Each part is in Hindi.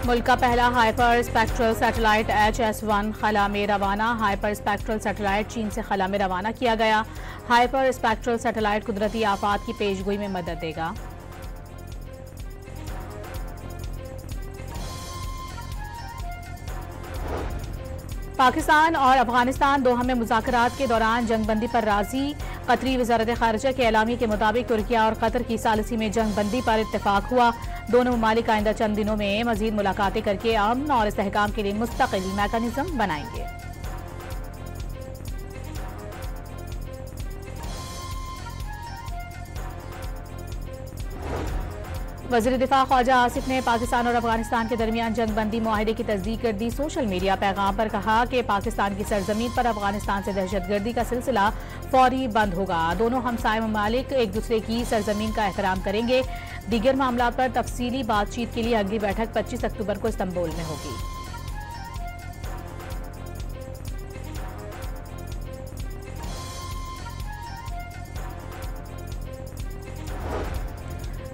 मुल्क का पहला हाइपर स्पेक्ट्रल सैटेलाइट HS-1 खला में रवाना। हाइपर स्पेक्ट्रल सैटेलाइट चीन से खला में रवाना किया गया। हाइपर स्पेक्ट्रल सैटेलाइट कुदरती आफात की पेशगोई में मदद देगा। पाकिस्तान और अफगानिस्तान दोहा में मुज़ाकरात के दौरान जंगबंदी पर राजी। कतरी वज़ारत ख़ारिजा के एलामी के मुताबिक तुर्किया और कतर की सालिसी में जंगबंदी पर इत्तेफाक हुआ। दोनों ममालिक आइंदा चंद दिनों में मज़ीद मुलाकातें करके अमन और इस्तेहकाम के लिए मुस्तकिल मैकेनिज़्म बनाएंगे। वज़ीर दिफा ख्वाजा आसिफ ने पाकिस्तान और अफगानिस्तान के दरमियान जंगबंदी मुआहदे की तस्दीक कर दी। सोशल मीडिया पैगाम पर कहा कि पाकिस्तान की सरजमीन पर अफगानिस्तान से दहशतगर्दी का सिलसिला फौरी बंद होगा। दोनों हमसाय ममालिक एक दूसरे की सरजमीन का एहतराम करेंगे। दीगर मामला पर तफसीली बातचीत के लिए अगली बैठक 25 अक्टूबर को इस्तांबुल में होगी।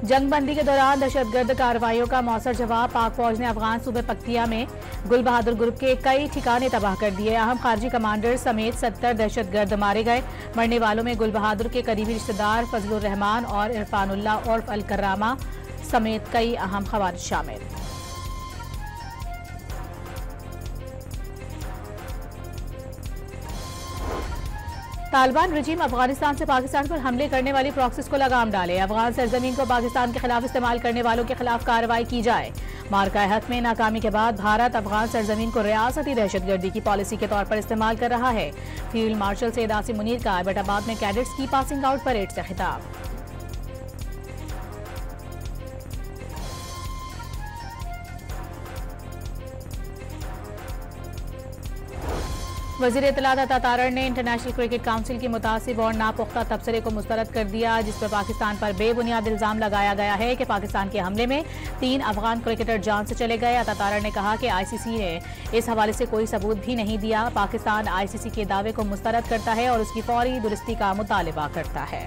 जंगबंदी के दौरान दहशतगर्द कार्रवाइयों का मौसर जवाब। पाक फौज ने अफगान सूबे पख्तिया में गुल बहादुर ग्रुप के कई ठिकाने तबाह कर दिए। अहम खारजी कमांडर समेत 70 दहशतगर्द मारे गए। मरने वालों में गुल बहादुर के करीबी रिश्तेदार फजलुर रहमान और इरफानुल्लाह उर्फ अल कर्रामा समेत कई अहम खवारिज शामिल। तालिबान रजीम अफगानिस्तान से पाकिस्तान पर हमले करने वाली प्रॉक्सिस को लगाम डाले। अफगान सरजमीन को पाकिस्तान के खिलाफ इस्तेमाल करने वालों के खिलाफ कार्रवाई की जाए। मार्का हक में नाकामी के बाद भारत अफगान सरजमीन को रियासती दहशतगर्दी की पॉलिसी के तौर पर इस्तेमाल कर रहा है। फील्ड मार्शल सैयद आसिम मुनीर का एबटाबाद में कैडेट्स की पासिंग आउट परेड से खिताब। वज़ीर इत्तलात अता तारड़ ने इंटरनेशनल क्रिकेट काउंसिल की मुतासिब और नापुख्ता तबसरे को मुस्तरद कर दिया, जिस पर पाकिस्तान पर बेबुनियाद इल्जाम लगाया गया है कि पाकिस्तान के हमले में 3 अफगान क्रिकेटर जान से चले गए। अता तारड़ ने कहा कि ICC ने इस हवाले से कोई सबूत भी नहीं दिया। पाकिस्तान ICC के दावे को मुस्तरद करता है और उसकी फौरी दुरुस्ती का मुतालबा करता है।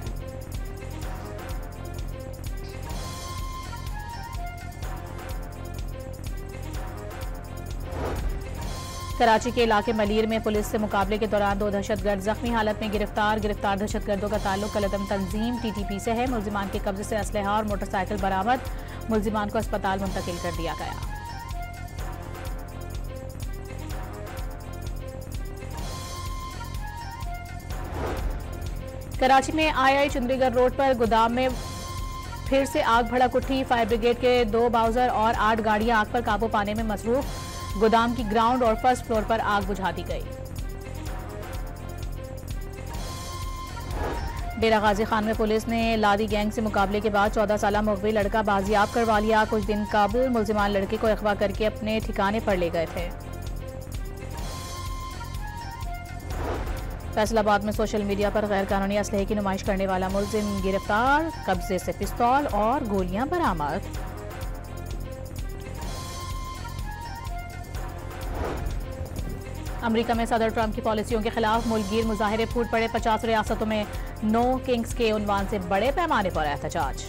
कराची के इलाके मलीर में पुलिस से मुकाबले के दौरान 2 दहशतगर्द जख्मी हालत में गिरफ्तार। दहशतगर्दों का ताल्लुक कलदम तंजीम TTP से है। मुल्जिमान के कब्जे से असलहा और मोटरसाइकिल बरामद। मुल्जिमान को अस्पताल मुंतकिल कर दिया गया। कराची में II चुंदरीगढ़ रोड पर गोदाम में फिर से आग भड़क उठी। फायर ब्रिगेड के 2 बाउजर और 8 गाड़ियां आग पर काबू पाने में मसरूफ। गोदाम की ग्राउंड और फर्स्ट फ्लोर पर आग बुझा दी गई। डेरा गाजी खान में पुलिस ने लादी गैंग से मुकाबले के बाद 14 साला मुगवी लड़का बाजियाब करवा लिया। कुछ दिन कबल मुल्जिमान लड़के को अगवा करके अपने ठिकाने पर ले गए थे। फैसलाबाद में सोशल मीडिया पर गैर कानूनी असलहे की नुमाइश करने वाला मुल्जिम गिरफ्तार। कब्जे से पिस्तौल और गोलियां बरामद। अमेरिका में सदर ट्रंप की पॉलिसियों के खिलाफ मुल्कगीर मुजाहिरे फूट पड़े। 50 रियासतों में नो किंग्स के उन्वान से बड़े पैमाने पर एहतजाज।